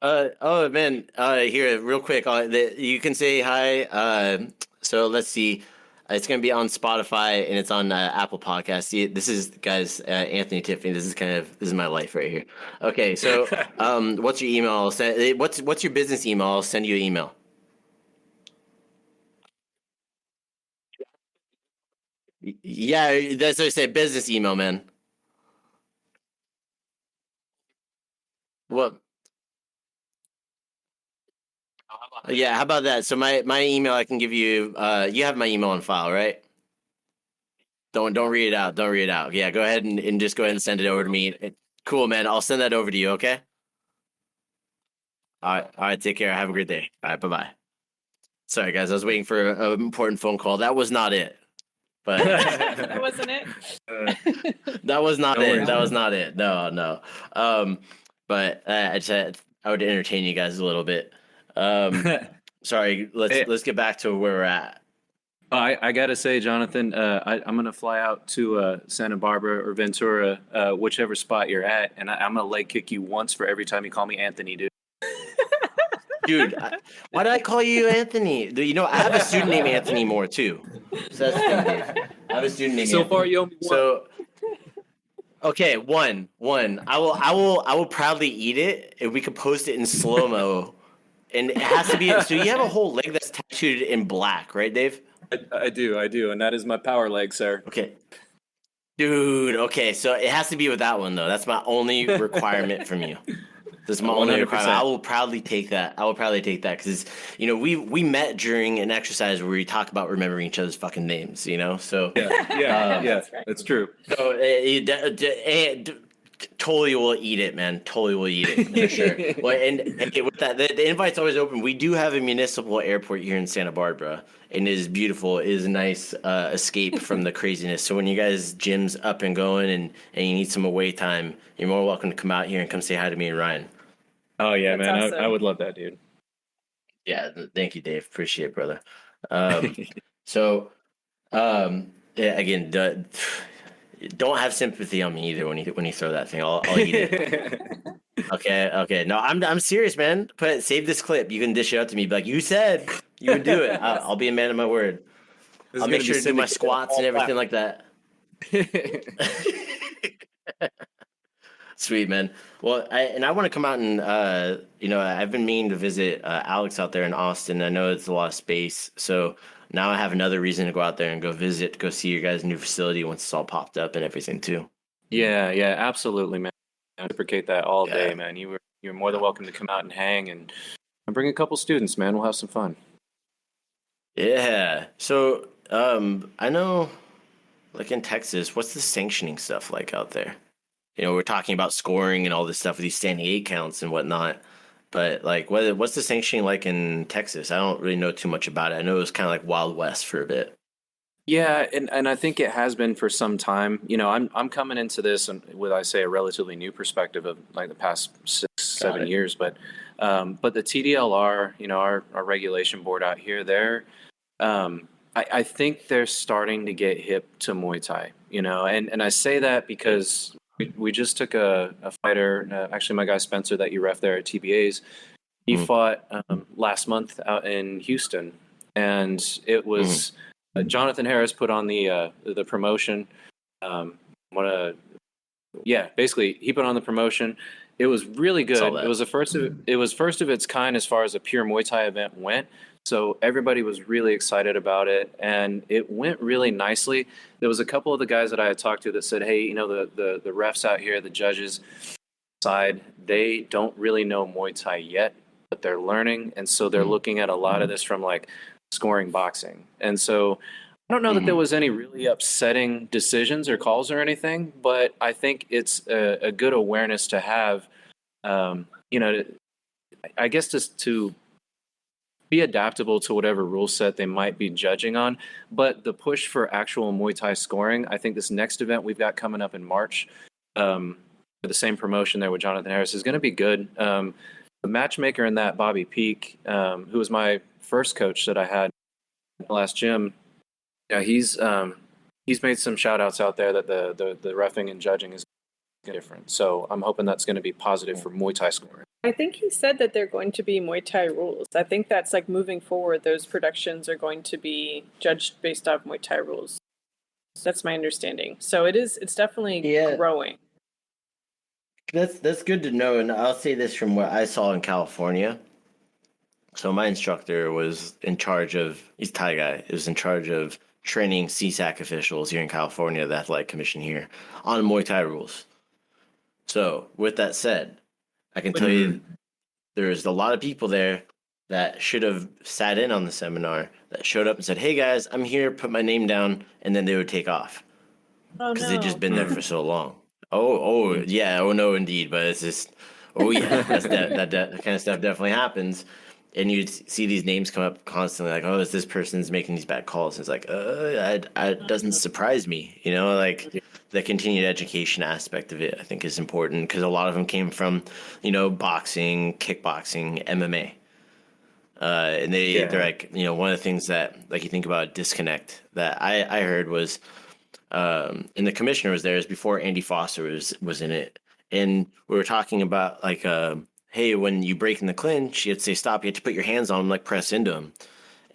Oh man, here real quick. You can say hi. So let's see. It's gonna be on Spotify and it's on Apple Podcasts. See, this is guys, Anthony, Tiffany. This is my life right here. Okay, so what's your email? What's your business email? I'll send you an email. Yeah, that's what I said. Business email, man. Well, yeah. How about that? So my email I can give you. You have my email on file, right? Don't read it out. Don't read it out. Yeah, go ahead and just go ahead and send it over to me. Cool, man. I'll send that over to you. Okay. All right. All right. Take care. Have a great day. All right. Bye bye. Sorry, guys. I was waiting for an important phone call. That was not it. But That wasn't it. that was not No it. worries, That man. was not it. No, no. But I said I would entertain you guys a little bit. Sorry. Let's get back to where we're at. I gotta say, Jonathan, I'm gonna fly out to Santa Barbara or Ventura, whichever spot you're at, and I'm gonna leg kick you once for every time you call me Anthony, dude. Dude, why did I call you Anthony? You know, I have a student named Anthony Moore too. So that's the thing, Dave. I have a student named So Anthony. far, you owe me one. So okay, one. I will proudly eat it, and we could post it in slow mo. And it has to be. So you have a whole leg that's tattooed in black, right, Dave? I do, and that is my power leg, sir. Okay. Dude, okay, so it has to be with that one though. That's my only requirement from you. That's my only requirement. 100%. I will proudly take that. because we met during an exercise where we talk about remembering each other's fucking names. So Yeah, that's true. so totally will eat it, man. Totally will eat it for sure. Well, and with that, the invite's always open. We do have a municipal airport here in Santa Barbara, and it is beautiful. It is a nice escape from the craziness. So when you guys gym's up and going, and you need some away time, you're more welcome to come out here and come say hi to me and Ryan. Oh yeah, That's man, awesome. I would love that, dude. Yeah, thank you, Dave. Appreciate it, brother. So, yeah, again, don't have sympathy on me either when you throw that thing. I'll eat it. Okay. No, I'm serious, man. Save this clip. You can dish it out to me. Be like, you said you would do it. I'll be a man of my word. This is I'll gonna make be sure to do my syndicated squats all and everything black. like that. Sweet, man. Well, I want to come out and I've been meaning to visit Alex out there in Austin. I know it's a lot of space, so now I have another reason to go out there and go see your guys' new facility once it's all popped up and everything too. Yeah, absolutely, man. I reciprocate that all Yeah. day, man. You're more than welcome to come out and hang and bring a couple students, man. We'll have some fun. Yeah. So, I know, like in Texas, what's the sanctioning stuff like out there? We're talking about scoring and all this stuff with these standing 8 counts and whatnot. But like, what's the sanctioning like in Texas? I don't really know too much about it. I know it was kind of like Wild West for a bit. Yeah, and I think it has been for some time. I'm coming into this with, I say, a relatively new perspective of like the past 6-7 years. But the TDLR, our regulation board out here, I think they're starting to get hip to Muay Thai. And I say that because we just took a fighter, actually my guy Spencer that you ref there at TBA's. He fought last month out in Houston, and it was. Jonathan Harris put on the promotion. Basically he put on the promotion. It was really good. It was first of its kind as far as a pure Muay Thai event went. So everybody was really excited about it, and it went really nicely. There was a couple of the guys that I had talked to that said, "Hey, the refs out here, the judges side, they don't really know Muay Thai yet, but they're learning, and so they're looking at a lot of this from like scoring boxing." And so I don't know that there was any really upsetting decisions or calls or anything, but I think it's a good awareness to have, I guess just to be adaptable to whatever rule set they might be judging on. But the push for actual Muay Thai scoring, I think this next event we've got coming up in March, for the same promotion there with Jonathan Harris, is going to be good. The matchmaker in that, Bobby Peak, who was my first coach that I had in the last gym, he's made some shout outs out there that the reffing and judging is different. So I'm hoping that's going to be positive for Muay Thai scoring. I think he said that they're going to be Muay Thai rules. I think that's like moving forward, those productions are going to be judged based off Muay Thai rules. That's my understanding. So it's definitely growing. That's good to know, and I'll say this from what I saw in California. So my instructor was in charge of, he's a Thai guy, he was in charge of training CSAC officials here in California, the athletic commission here, on Muay Thai rules. So with that said, I can tell you there's a lot of people there that should have sat in on the seminar that showed up and said, hey guys, I'm here, put my name down, and then they would take off. Because they'd just been there for so long. Oh, yeah, oh no, indeed, but it's just, oh yeah, that kind of stuff definitely happens. And you'd see these names come up constantly, like, oh, this person's making these bad calls. It's like, it doesn't surprise me, like the continued education aspect of it, I think, is important because a lot of them came from, boxing, kickboxing, MMA. And they're like, one of the things that, like, you think about a disconnect that I heard was, and the commissioner was there, is before Andy Foster was in it. And we were talking about, like, hey, when you break in the clinch, you have to say stop. You have to put your hands on them, like press into them.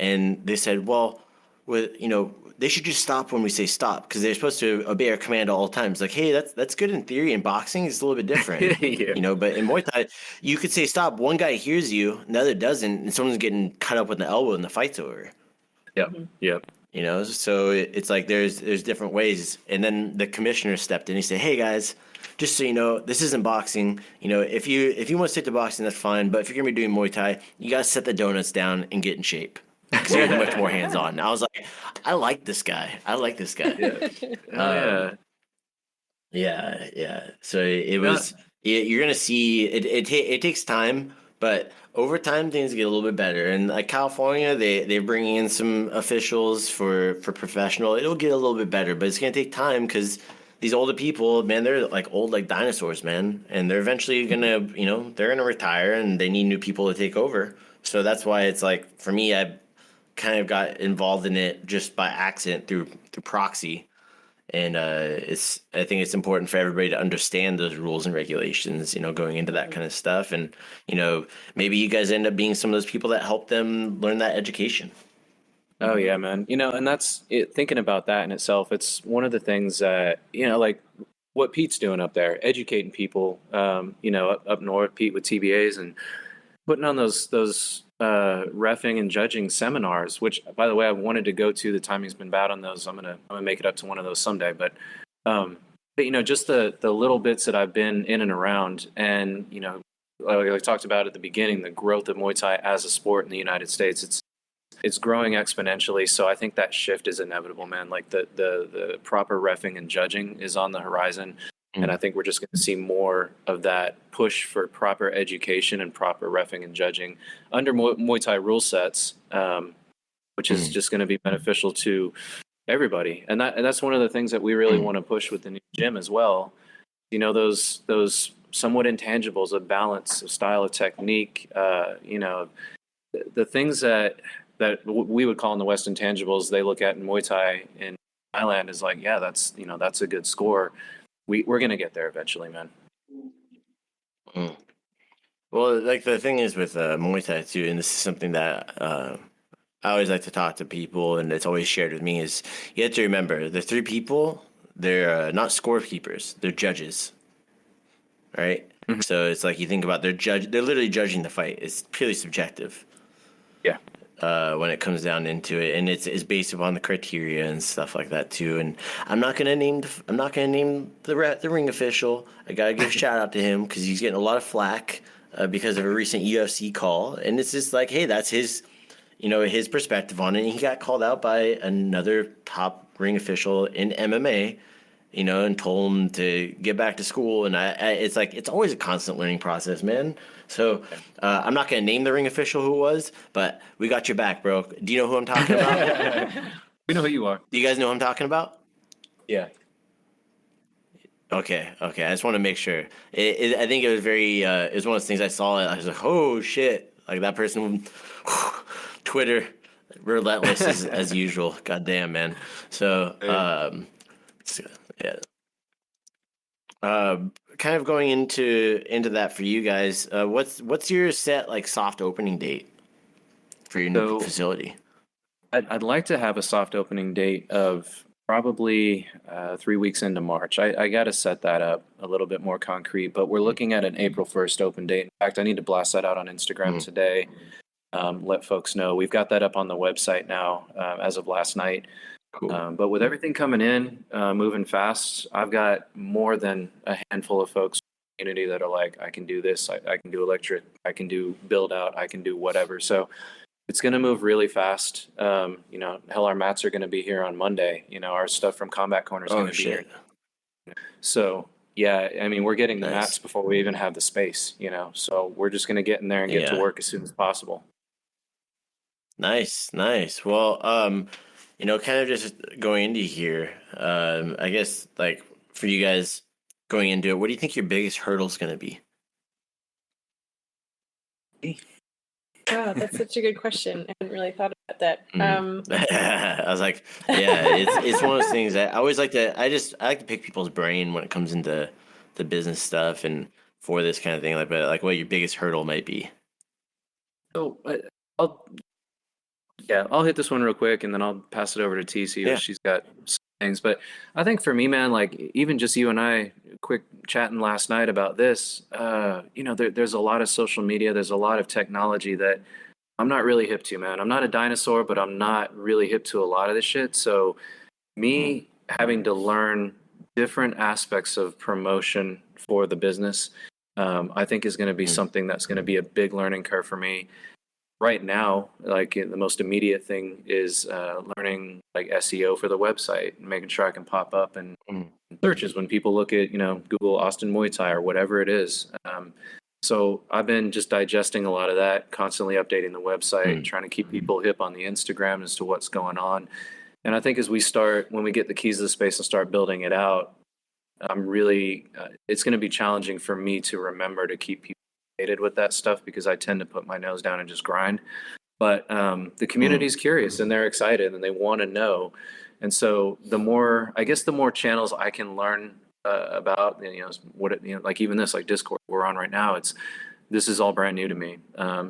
And they said, well, they should just stop when we say stop because they're supposed to obey our command at all times. Like, hey, that's good in theory. In boxing, it's a little bit different, But in Muay Thai, you could say stop. One guy hears you, another doesn't, and someone's getting cut up with an elbow, and the fight's over. Yep. So it's like there's different ways. And then the commissioner stepped in. He said, hey guys, just so you know, this isn't boxing. If you want to stick to boxing, that's fine. But if you're gonna be doing Muay Thai, you gotta set the donuts down and get in shape because you're much more hands on. I was like, I like this guy. Yeah. So it was. You're gonna see it. It takes time, but over time things get a little bit better. And like California, they're bringing in some officials for professional. It'll get a little bit better, but it's gonna take time because these older people, man, they're like old like dinosaurs, man, and they're eventually gonna, they're gonna retire, and they need new people to take over. So that's why it's like, for me, I kind of got involved in it just by accident through proxy, and I think it's important for everybody to understand those rules and regulations, going into that kind of stuff, and maybe you guys end up being some of those people that help them learn that education. Oh yeah, man. And that's it, thinking about that in itself. It's one of the things that, like what Pete's doing up there, educating people, up north, Pete with TBAs and putting on those reffing and judging seminars, which by the way, I wanted to go to. The timing's been bad on those. I'm going to make it up to one of those someday. But just the little bits that I've been in and around, and, like I talked about at the beginning, the growth of Muay Thai as a sport in the United States, it's growing exponentially. So I think that shift is inevitable, man. Like the proper reffing and judging is on the horizon. And I think we're just going to see more of that push for proper education and proper reffing and judging under Muay Thai rule sets, which is just going to be beneficial to everybody. And that's one of the things that we really want to push with the new gym as well. Those somewhat intangibles of balance, of style, of technique, the things that we would call in the West intangibles, they look at in Muay Thai in Thailand is like, yeah, that's a good score. We're going to get there eventually, man. Well, like the thing is with Muay Thai too, and this is something that I always like to talk to people, and it's always shared with me, is you have to remember the three people, they're not scorekeepers, they're judges, right? So it's like you think about they're literally judging the fight. It's purely subjective. Yeah. When it comes down into it, and it's based upon the criteria and stuff like that too. And I'm not gonna name the ring official. I gotta give a shout out to him because he's getting a lot of flack because of a recent UFC call, and it's just like, hey, that's his perspective on it. And he got called out by another top ring official in MMA, and told him to get back to school. And it's like, it's always a constant learning process, man. So I'm not going to name the ring official who it was, but we got your back, bro. Do you know who I'm talking about? We know who you are. Do you guys know who I'm talking about? Yeah. Okay. I just want to make sure. I think it was it was one of those things I saw. I was like, oh, shit. Like that person, Twitter, relentless as usual. God damn, man. So, yeah. kind of going into that for you guys, what's your set like soft opening date for your new So facility? I'd like to have a soft opening date of probably 3 weeks into March. I got to set that up a little bit more concrete, but we're looking at an April 1st open date. In fact, I need to blast that out on Instagram Mm. today. Let folks know. We've got that up on the website now as of last night. Cool. But with everything coming in, moving fast, I've got more than a handful of folks in the community that are like, I can do this, I can do electric, I can do build out, I can do whatever. So it's going to move really fast. Hell, our mats are going to be here on Monday. Our stuff from Combat Corner is going to be here. So yeah, I mean, we're getting the Nice. mats before we even have the space. So we're just going to get in there and get to work as soon as possible. Nice. Well, kind of just going into here, I guess like for you guys going into it, what do you think your biggest hurdle is going to be? Oh, that's such a good question. I hadn't really thought about that. I was like, yeah, it's one of those things that I always like to. I like to pick people's brain when it comes into the business stuff and for this kind of thing. Like what your biggest hurdle might be. So I'll hit this one real quick and then I'll pass it over to TC. Yeah. She's got some things, but I think for me, man, like even just you and I quick chatting last night about this, there's a lot of social media. There's a lot of technology that I'm not really hip to, man. I'm not a dinosaur, but I'm not really hip to a lot of this shit. So me having to learn different aspects of promotion for the business, I think is going to be something that's going to be a big learning curve for me. Right now, like the most immediate thing is learning like SEO for the website, and making sure I can pop up and searches when people look at Google Austin Muay Thai or whatever it is. So I've been just digesting a lot of that, constantly updating the website, trying to keep people hip on the Instagram as to what's going on. And I think as when we get the keys to the space and start building it out, I'm really it's going to be challenging for me to remember to keep people with that stuff because I tend to put my nose down and just grind. But the community's curious and they're excited and they want to know. And so the more channels I can learn about, like even this, like Discord we're on right now, this is all brand new to me.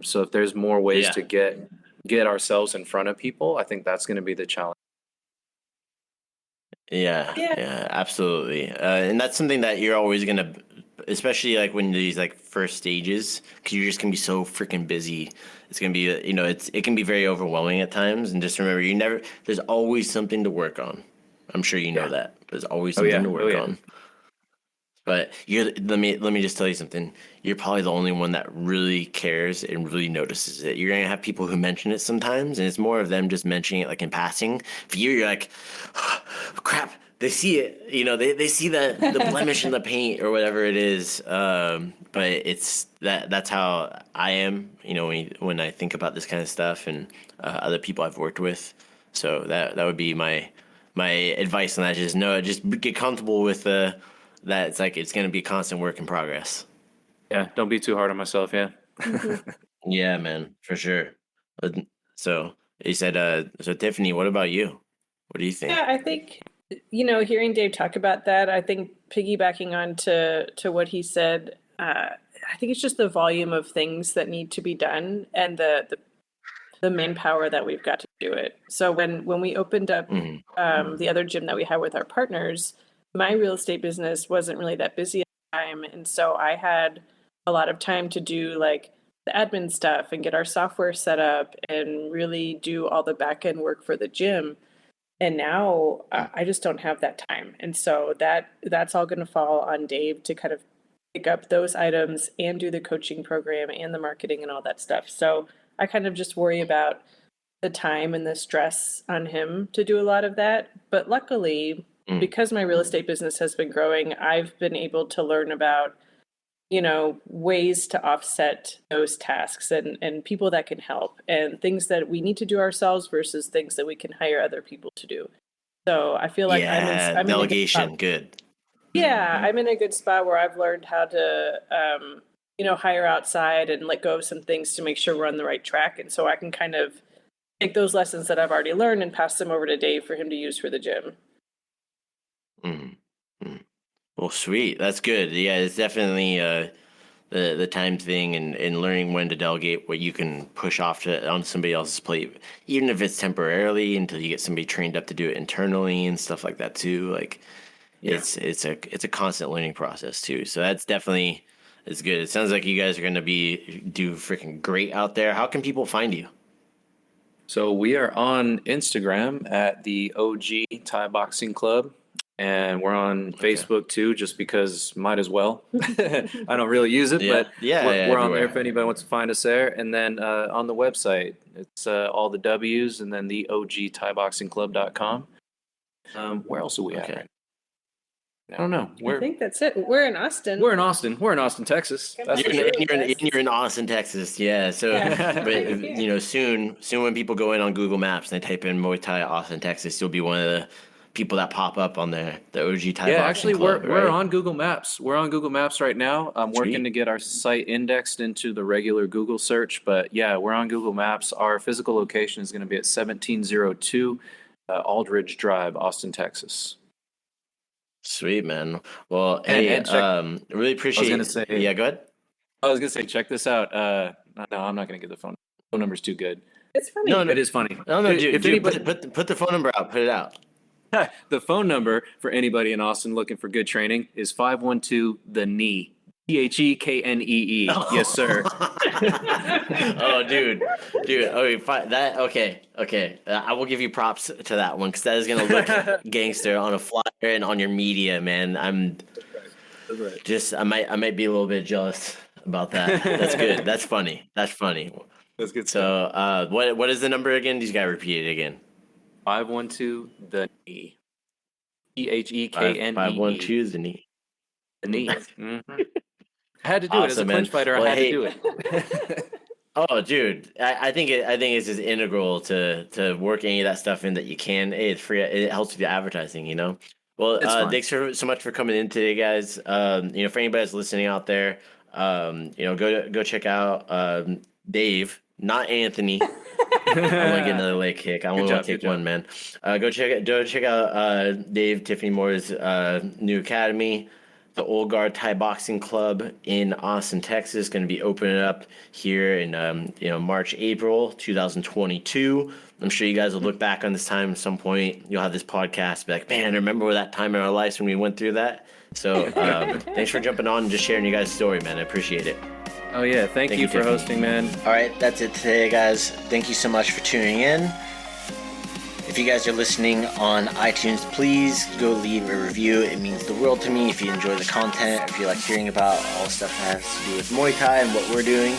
So if there's more ways to get ourselves in front of people, I think that's going to be the challenge. Yeah, absolutely. And that's something that you're always going to, especially like when these like first stages, because you're just going to be so freaking busy. It's going to be, it can be very overwhelming at times. And just remember, there's always something to work on. I'm sure you know that. There's always something to work on. But let me just tell you something. You're probably the only one that really cares and really notices it. You're gonna have people who mention it sometimes, and it's more of them just mentioning it like in passing. For you, you're like, oh, crap. They see it. They see the blemish in the paint or whatever it is. But it's that's how I am. When I think about this kind of stuff and other people I've worked with. So that would be my advice on that. Just get comfortable with that it's going to be a constant work in progress. Yeah, don't be too hard on myself. Yeah. Yeah, man, for sure. So you said, so Tiffany, what about you? What do you think? Yeah, I think, hearing Dave talk about that, I think piggybacking on to what he said, I think it's just the volume of things that need to be done and the manpower that we've got to do it. So when we opened up the other gym that we had with our partners, my real estate business wasn't really that busy at the time. And so I had a lot of time to do like the admin stuff and get our software set up and really do all the back end work for the gym. And now I just don't have that time. And so that's all going to fall on Dave to kind of pick up those items and do the coaching program and the marketing and all that stuff. So I kind of just worry about the time and the stress on him to do a lot of that. But luckily, because my real estate business has been growing, I've been able to learn about, ways to offset those tasks and people that can help and things that we need to do ourselves versus things that we can hire other people to do. So I feel like I'm delegation, good. Yeah, I'm in a good spot where I've learned how to, hire outside and let go of some things to make sure we're on the right track. And so I can kind of take those lessons that I've already learned and pass them over to Dave for him to use for the gym. Well, sweet. That's good. Yeah, it's definitely the time thing and learning when to delegate what you can push off on somebody else's plate, even if it's temporarily until you get somebody trained up to do it internally and stuff like that too. Like it's a constant learning process too. So that's definitely it's good. It sounds like you guys are going to do freaking great out there. How can people find you? So we are on Instagram at the OG Thai Boxing Club, and we're on Facebook too, just because might as well. I don't really use it, but we're on there if anybody wants to find us there. And then on the website, it's all the W's, and then the OGThaiBoxingClub.com. Where else are we at? Right? I don't know. I think that's it. We're in Austin. We're in Austin, Texas. That's you're in Austin, Texas. Yeah. So, but soon when people go in on Google Maps and they type in Muay Thai Austin, Texas, you'll be one of the people that pop up on there. The OG Thai. Yeah, actually, we're on Google Maps. We're on Google Maps right now. I'm working to get our site indexed into the regular Google search, but yeah, we're on Google Maps. Our physical location is going to be at 1702 Aldridge Drive, Austin, Texas. Sweet, man. Well, hey, really appreciate. I was gonna say, yeah, go ahead. I was gonna say, check this out. No, I'm not gonna give the phone number's too good. It's funny. No, it is funny. No, dude, put the phone number out. Put it out. The phone number for anybody in Austin looking for good training is 512 the knee. THEKNEE. Oh. Yes, sir. Oh, dude. Okay. I will give you props to that one because that is gonna look gangster on a flyer and on your media, man. That's right. Just I might be a little bit jealous about that. That's good. That's funny. That's good. So, what is the number again? You gotta repeat it again. 512 the knee. THEKNEE. 512 the knee. The knee. Mm-hmm. I had to do it as a clinch fighter. I had to do it. Oh, dude, I think it's just integral to work any of that stuff in that you can. Hey, it's free. It helps with the advertising, you know. Well, thanks so much for coming in today, guys. For anybody that's listening out there, go check out Dave, not Anthony. I want to get another leg kick. I want to take one, man. Go check out Dave Tiffany Moore's new academy. The Old Guard Thai Boxing Club in Austin, Texas, going to be opening up here in March, April 2022. I'm sure you guys will look back on this time at some point. You'll have this podcast, be like, man, I remember that time in our lives when we went through that. So thanks for jumping on and just sharing your guys' story, man. I appreciate it. Oh, yeah. Thank you for Tiffany. Hosting, man. All right. That's it today, guys. Thank you so much for tuning in. If you guys are listening on iTunes, please go leave a review. It means the world to me if you enjoy the content, if you like hearing about all stuff that has to do with Muay Thai and what we're doing.